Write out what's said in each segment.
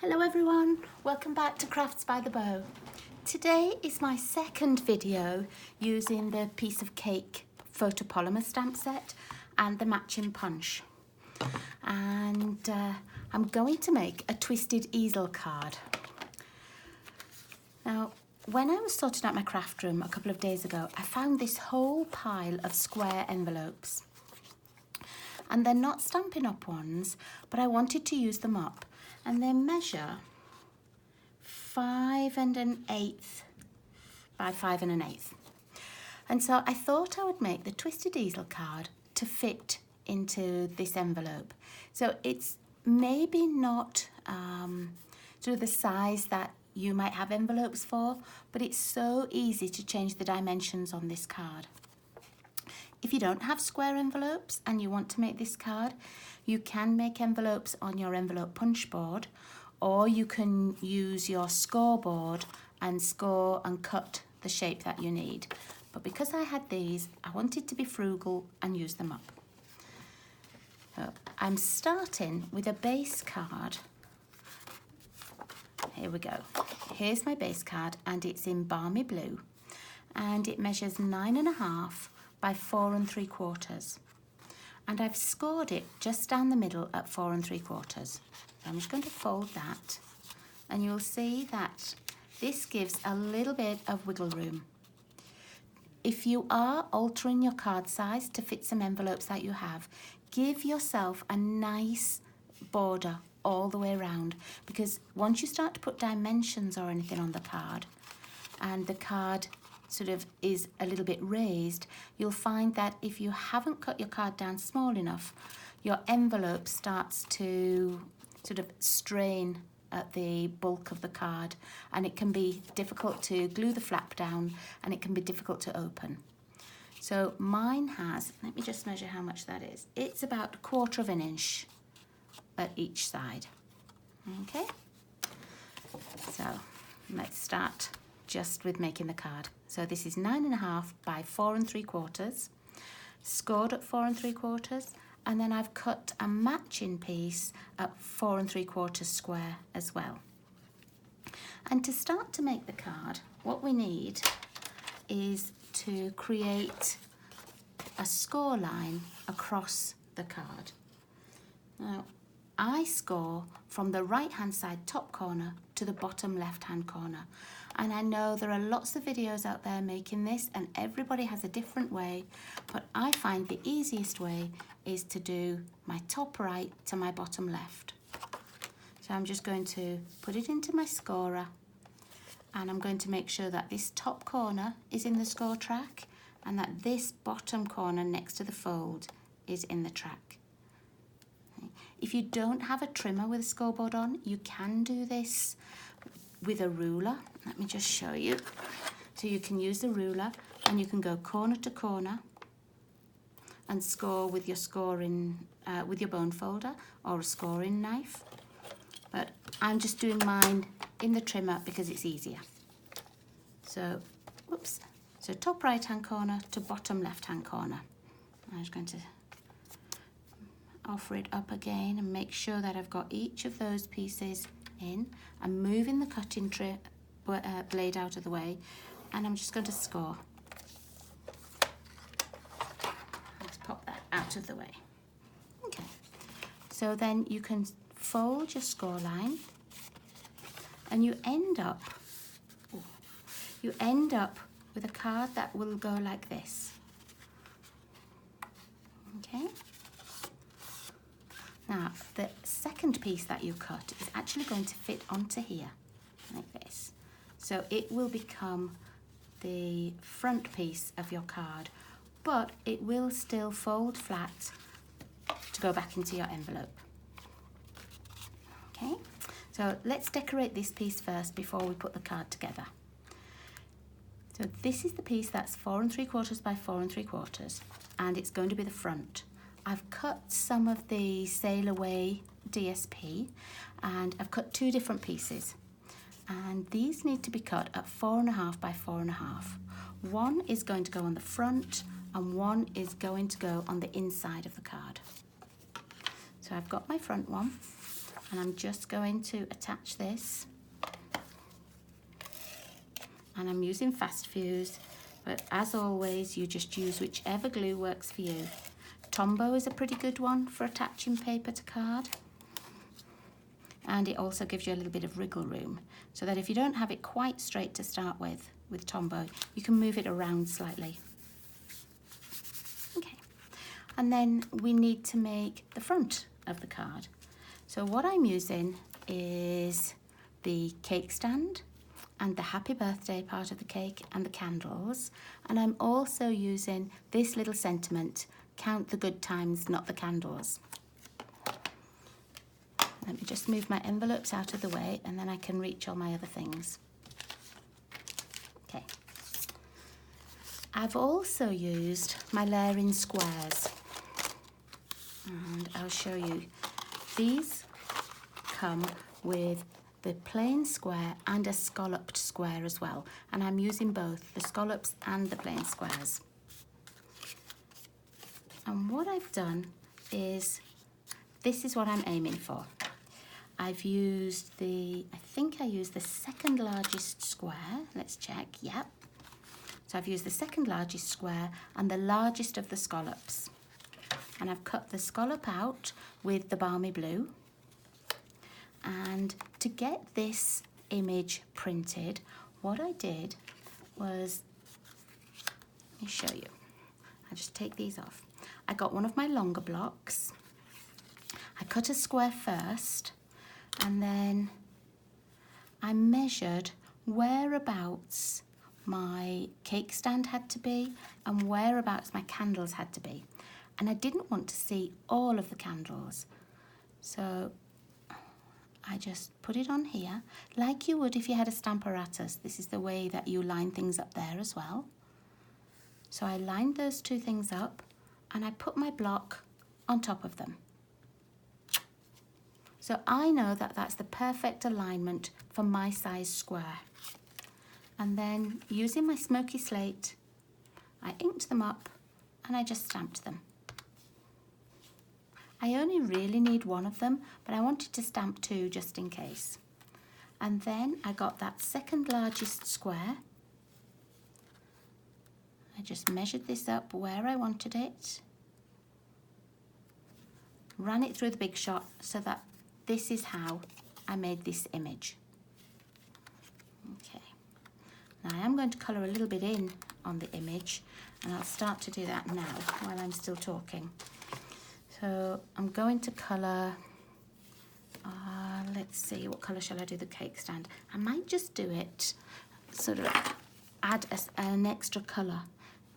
Hello everyone, welcome back to Crafts by the Bow. Today is my second video using the piece of cake photopolymer stamp set and the matching punch. And I'm going to make a twisted easel card. Now, when I was sorting out my craft room a couple of days ago, I found this whole pile of square envelopes. And they're not Stampin' Up! Ones, but I wanted to use them up. And they measure 5 1/8 by 5 1/8. And so I thought I would make the twisted easel card to fit into this envelope. So it's maybe not sort of the size that you might have envelopes for, but it's so easy to change the dimensions on this card. If you don't have square envelopes and you want to make this card, you can make envelopes on your envelope punch board, or you can use your scoreboard and score and cut the shape that you need. But because I had these, I wanted to be frugal and use them up. So I'm starting with a base card. Here we go. Here's my base card and it's in balmy blue and it measures 9.5 by 4 3/4. And I've scored it just down the middle at 4 3/4. I'm just going to fold that and you'll see that this gives a little bit of wiggle room. If you are altering your card size to fit some envelopes that you have, give yourself a nice border all the way around, because once you start to put dimensions or anything on the card and the card sort of is a little bit raised, you'll find that if you haven't cut your card down small enough, your envelope starts to sort of strain at the bulk of the card and it can be difficult to glue the flap down and it can be difficult to open. So mine has, let me just measure how much that is. It's about 1/4 inch at each side. Okay, so let's start just with making the card. So this is 9.5 by 4 3/4, scored at 4 3/4, and then I've cut a matching piece at 4 3/4 square as well. And to start to make the card, what we need is to create a score line across the card. Now, I score from the right-hand side top corner to the bottom left-hand corner. And I know there are lots of videos out there making this and everybody has a different way, but I find the easiest way is to do my top right to my bottom left. So I'm just going to put it into my scorer and I'm going to make sure that this top corner is in the score track and that this bottom corner next to the fold is in the track. If you don't have a trimmer with a scoreboard on, you can do this with a ruler. Let me just show you. So you can use the ruler and you can go corner to corner and score with your scoring, with your bone folder or a scoring knife. But I'm just doing mine in the trimmer because it's easier. So, whoops. So top right hand corner to bottom left hand corner. I'm just going to offer it up again and make sure that I've got each of those pieces in. I'm moving the cutting blade out of the way and I'm just going to score. Let's pop that out of the way. Okay, so then you can fold your score line and you end up with a card that will go like this. Okay. Now, the second piece that you cut is actually going to fit onto here, like this. So it will become the front piece of your card, but it will still fold flat to go back into your envelope. Okay, so let's decorate this piece first before we put the card together. So this is the piece that's 4 3/4 by 4 3/4, and it's going to be the front. I've cut some of the Sail Away DSP and I've cut 2 different pieces, and these need to be cut at 4.5 by 4.5. One is going to go on the front and one is going to go on the inside of the card. So I've got my front one and I'm just going to attach this. And I'm using fast fuse, but as always, you just use whichever glue works for you. Tombow is a pretty good one for attaching paper to card. And it also gives you a little bit of wriggle room, so that if you don't have it quite straight to start with Tombow, you can move it around slightly. Okay, and then we need to make the front of the card. So what I'm using is the cake stand and the happy birthday part of the cake and the candles. And I'm also using this little sentiment, count the good times, not the candles. Let me just move my envelopes out of the way and then I can reach all my other things. Okay. I've also used my layering squares. And I'll show you. These come with the plain square and a scalloped square as well, and I'm using both the scallops and the plain squares. And what I've done is, this is what I'm aiming for. I've used I think I used the second largest square. Let's check. Yep. So I've used the second largest square and the largest of the scallops, and I've cut the scallop out with the balmy blue. And to get this image printed, what I did was, let me show you. I'll just take these off. I got one of my longer blocks. I cut a square first, and then I measured whereabouts my cake stand had to be and whereabouts my candles had to be. And I didn't want to see all of the candles. So I just put it on here, like you would if you had a stamparatus. This is the way that you line things up there as well. So I lined those two things up and I put my block on top of them. So I know that that's the perfect alignment for my size square. And then using my smoky slate, I inked them up and I just stamped them. I only really need one of them, but I wanted to stamp two just in case. And then I got that second largest square. I just measured this up where I wanted it, ran it through the Big Shot so that this is how I made this image. Okay, now I am going to colour a little bit in on the image, and I'll start to do that now while I'm still talking. So I'm going to colour, let's see, what colour shall I do the cake stand? I might just do it, sort of add an extra colour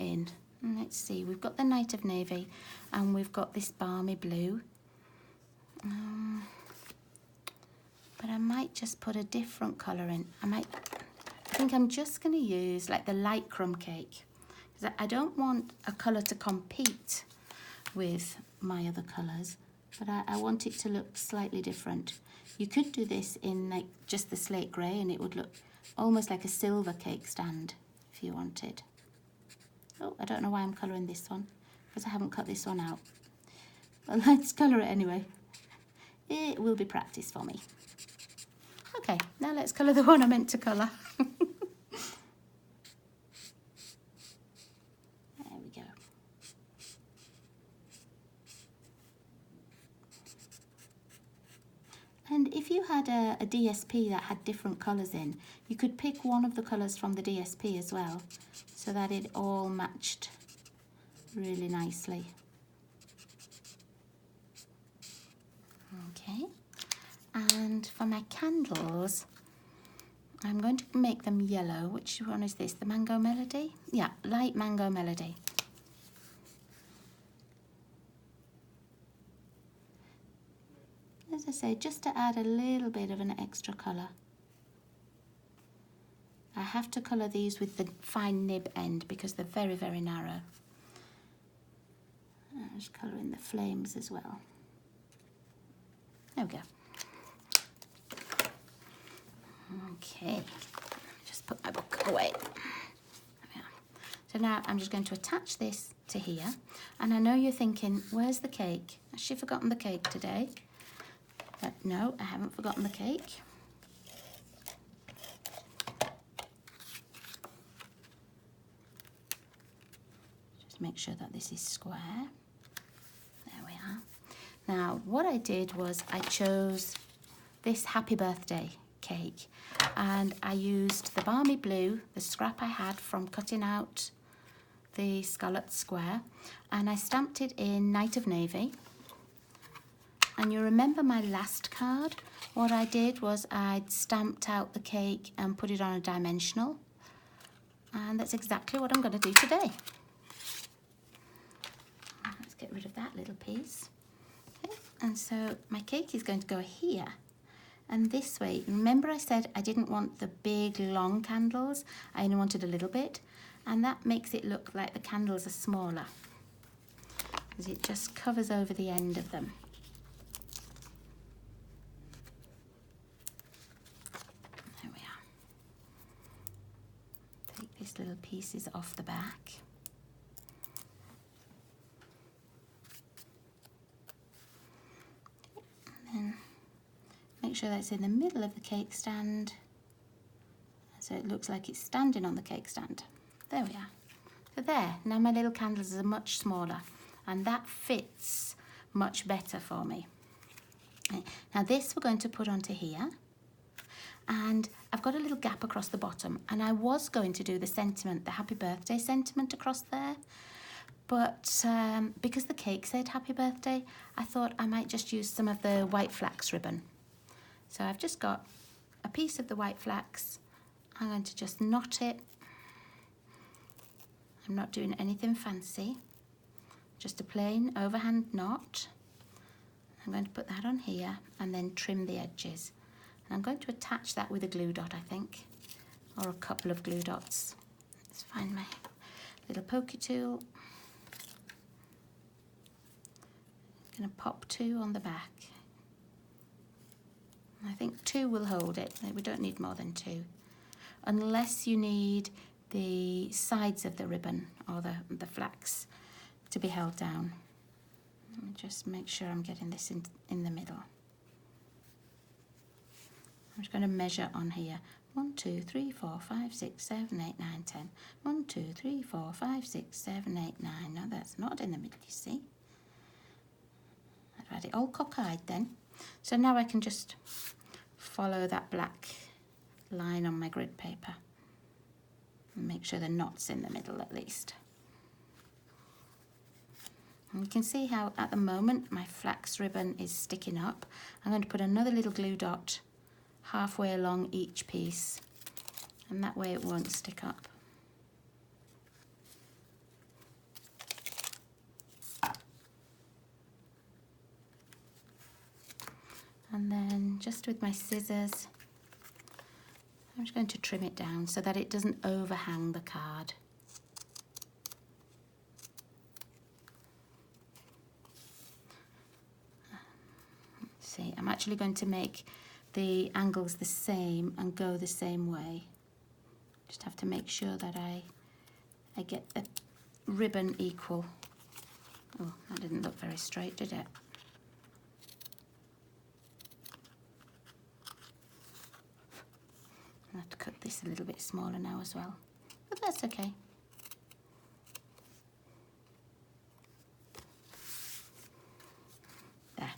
in. Let's see, we've got the Night of Navy and we've got this balmy blue. But I might just put a different colour in. I think I'm just going to use like the light crumb cake, because I don't want a colour to compete with my other colours, but I want it to look slightly different. You could do this in like just the slate grey and it would look almost like a silver cake stand if you wanted. Oh, I don't know why I'm colouring this one, because I haven't cut this one out. But let's colour it anyway. It will be practice for me. Okay, now let's colour the one I meant to colour. There we go. And if you had a DSP that had different colours in, you could pick one of the colours from the DSP as well, so that it all matched really nicely. Okay, and for my candles, I'm going to make them yellow. Which one is this? The Mango Melody? Yeah, light Mango Melody. As I say, just to add a little bit of an extra colour. I have to colour these with the fine nib end because they're very, very narrow. I'm just colouring the flames as well. There we go. Okay, just put my book away. There we are. So now I'm just going to attach this to here. And I know you're thinking, where's the cake? Has she forgotten the cake today? But No, I haven't forgotten the cake. Just make sure that this is square. There we are. Now, what I did was I chose this happy birthday cake, and I used the balmy blue, the scrap I had from cutting out the scalloped square, and I stamped it in Night of Navy. And you remember my last card? What I did was I'd stamped out the cake and put it on a dimensional, and that's exactly what I'm going to do today. Let's get rid of that little piece. Okay. And so my cake is going to go here. And this way, remember I said I didn't want the big long candles, I only wanted a little bit, and that makes it look like the candles are smaller, because it just covers over the end of them. There we are. Take these little pieces off the back. And then make sure that's in the middle of the cake stand, so it looks like it's standing on the cake stand. There we are. So there, now my little candles are much smaller, and that fits much better for me. Okay. Now this we're going to put onto here, and I've got a little gap across the bottom, and I was going to do the sentiment, the happy birthday sentiment across there, but because the cake said happy birthday, I thought I might just use some of the white flax ribbon. So I've just got a piece of the white flax. I'm going to just knot it. I'm not doing anything fancy, just a plain overhand knot. I'm going to put that on here and then trim the edges. And I'm going to attach that with a glue dot, I think, or a couple of glue dots. Let's find my little pokey tool. I'm going to pop 2 on the back. I think 2 will hold it. We don't need more than 2, unless you need the sides of the ribbon or the flax to be held down. Let me just make sure I'm getting this in the middle. I'm just going to measure on here. 1, 2, 3, 4, 5, 6, 7, 8, 9, 10. 1, 2, 3, 4, 5, 6, 7, 8, 9. No, that's not in the middle, you see. I've had it all cockeyed then. So now I can just follow that black line on my grid paper and make sure the knot's in the middle at least. And you can see how at the moment my flax ribbon is sticking up. I'm going to put another little glue dot halfway along each piece, and that way it won't stick up. And then just with my scissors, I'm just going to trim it down so that it doesn't overhang the card. Let's see, I'm actually going to make the angles the same and go the same way. Just have to make sure that I get the ribbon equal. Oh, that didn't look very straight, did it? I'll have to cut this a little bit smaller now as well, but that's okay. There.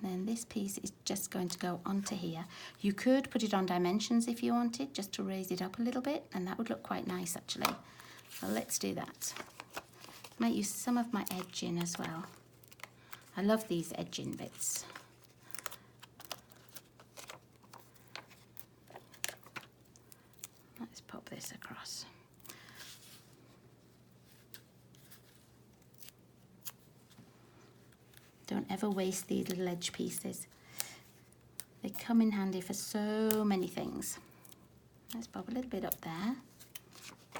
And then this piece is just going to go onto here. You could put it on dimensions if you wanted, just to raise it up a little bit, and that would look quite nice actually. So let's do that. Might use some of my edging as well. I love these edging bits. Let's pop this across. Don't ever waste these little edge pieces. They come in handy for so many things. Let's pop a little bit up there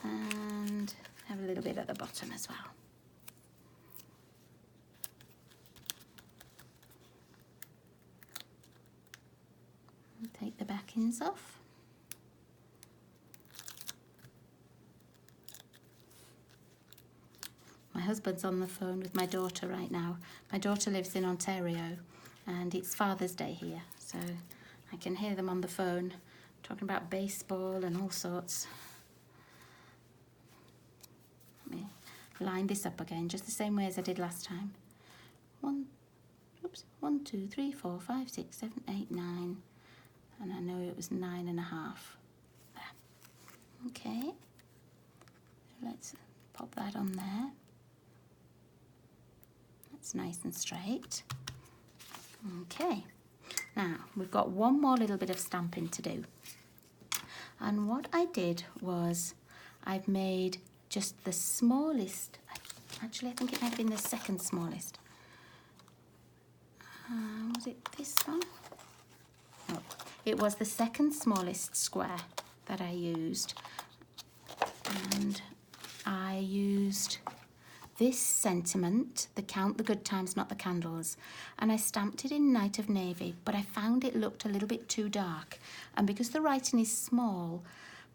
and have a little bit at the bottom as well. Take the backings off. My husband's on the phone with my daughter right now. My daughter lives in Ontario and it's Father's Day here, so I can hear them on the phone talking about baseball and all sorts. Let me line this up again, just the same way as I did last time. 1, 2, 3, 4, 5, 6, 7, 8, 9, and I know it was 9.5. There. Okay, let's pop that on there. That's nice and straight. Okay, now we've got one more little bit of stamping to do. And what I did was I've made just the smallest, actually I think it might have been the second smallest. Was it this one? No, it was the second smallest square that I used. And I used this sentiment, the count the good times, not the candles, and I stamped it in Night of Navy, but I found it looked a little bit too dark. And because the writing is small,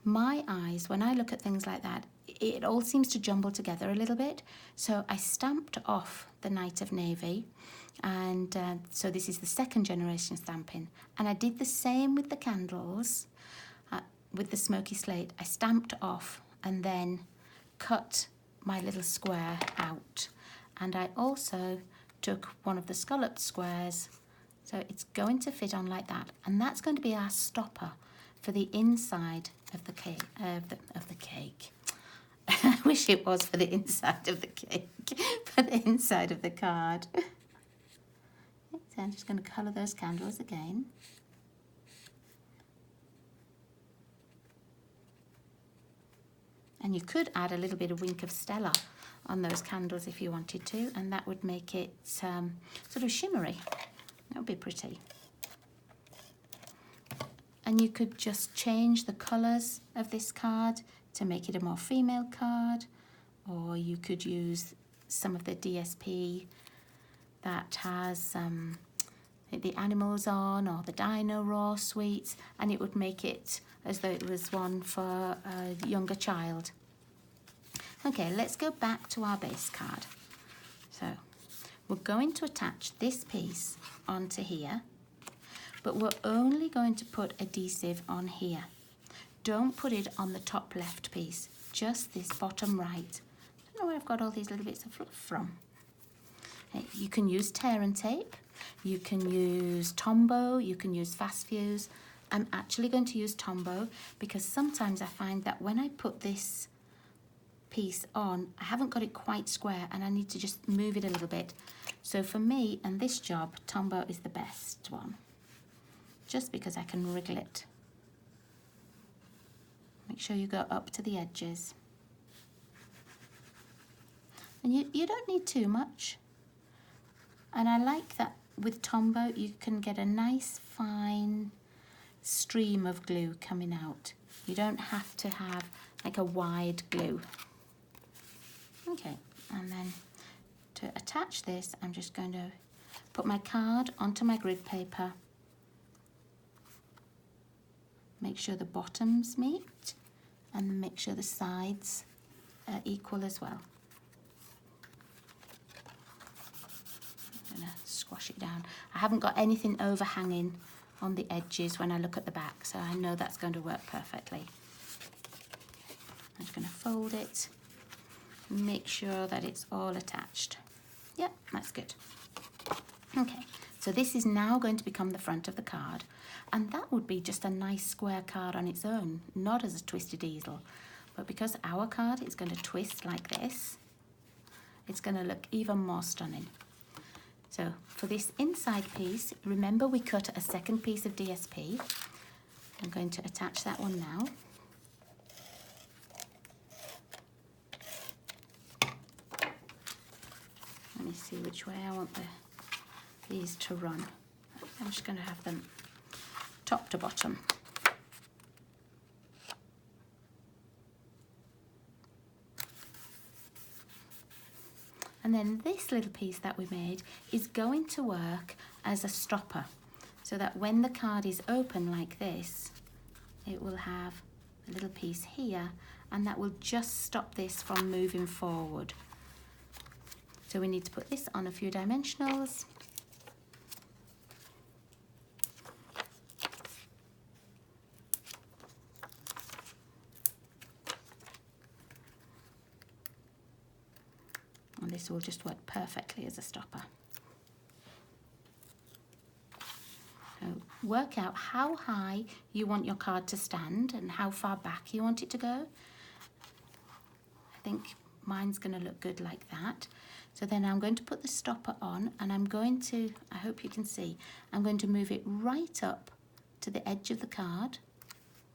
my eyes, when I look at things like that, it all seems to jumble together a little bit. So I stamped off the Night of Navy, and so this is the second generation stamping. And I did the same with the candles, with the smoky slate. I stamped off and then cut my little square out, and I also took one of the scalloped squares, so it's going to fit on like that, and that's going to be our stopper for the inside of the cake. I wish it was for the inside of the cake, for the inside of the card. So I'm just going to colour those candles again. And you could add a little bit of wink of Stella on those candles if you wanted to, and that would make it sort of shimmery. That would be pretty. And you could just change the colours of this card to make it a more female card, or you could use some of the DSP that has the animals on, or the Dino Raw sweets, and it would make it as though it was one for a younger child. Okay, let's go back to our base card. So we're going to attach this piece onto here, but we're only going to put adhesive on here. Don't put it on the top left piece, just this bottom right. I don't know where I've got all these little bits of fluff from. Okay, you can use tear and tape, you can use Tombow, you can use Fast Fuse. I'm actually going to use Tombow because sometimes I find that when I put this piece on, I haven't got it quite square and I need to just move it a little bit. So for me and this job, Tombow is the best one, just because I can wriggle it. Make sure you go up to the edges. And you don't need too much. And I like that with Tombow you can get a nice fine stream of glue coming out. You don't have to have like a wide glue. Okay, and then to attach this, I'm just going to put my card onto my grid paper. Make sure the bottoms meet and make sure the sides are equal as well. I'm going to squash it down. I haven't got anything overhanging on the edges when I look at the back, so I know that's going to work perfectly. I'm just going to fold it, make sure that it's all attached. Yep, that's good. Okay, so this is now going to become the front of the card, and that would be just a nice square card on its own, not as a twisted easel. But because our card is going to twist like this, it's going to look even more stunning. So for this inside piece, remember we cut a second piece of DSP. I'm going to attach that one now. Let me see which way I want these to run. I'm just going to have them top to bottom. And then this little piece that we made is going to work as a stopper, so that when the card is open like this, it will have a little piece here, and that will just stop this from moving forward. So we need to put this on a few dimensionals. And this will just work perfectly as a stopper. So work out how high you want your card to stand and how far back you want it to go. I think mine's going to look good like that. So then I'm going to put the stopper on, and I'm going to, I hope you can see, I'm going to move it right up to the edge of the card,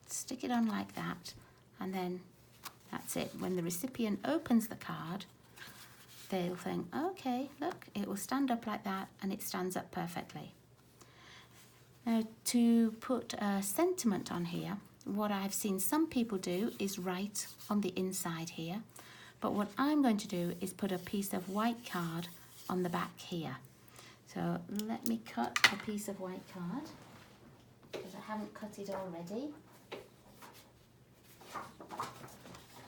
stick it on like that, and then that's it. When the recipient opens the card, they'll think, okay, look, it will stand up like that, and it stands up perfectly. Now, to put a sentiment on here, what I've seen some people do is write on the inside here, but what I'm going to do is put a piece of white card on the back here. So let me cut a piece of white card, because I haven't cut it already.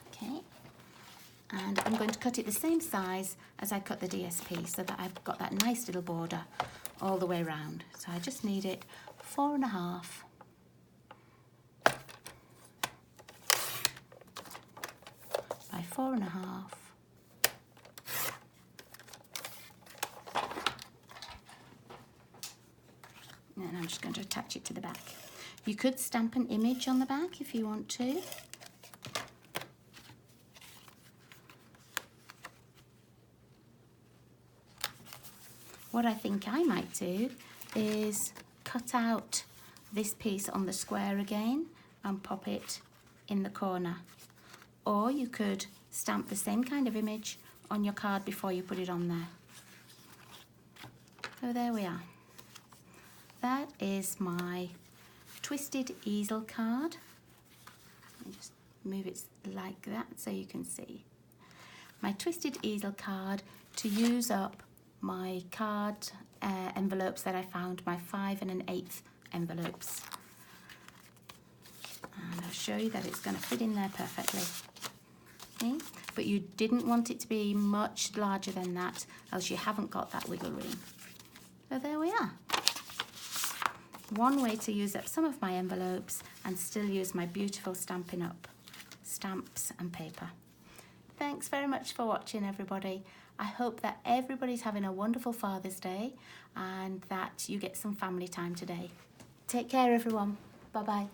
Okay, and I'm going to cut it the same size as I cut the DSP, so that I've got that nice little border all the way around. So I just need it 4.5 by 4.5. And I'm just going to attach it to the back. You could stamp an image on the back if you want to. What I think I might do is cut out this piece on the square again and pop it in the corner. Or you could stamp the same kind of image on your card before you put it on there. So there we are. That is my twisted easel card. Let me just move it like that so you can see. My twisted easel card to use up my card envelopes that I found, my 5 1/8 envelopes. And I'll show you that it's going to fit in there perfectly. Okay? But you didn't want it to be much larger than that, else you haven't got that wiggle room. So there we are. One way to use up some of my envelopes and still use my beautiful Stampin' Up! Stamps and paper. Thanks very much for watching, everybody. I hope that everybody's having a wonderful Father's Day and that you get some family time today. Take care, everyone. Bye-bye.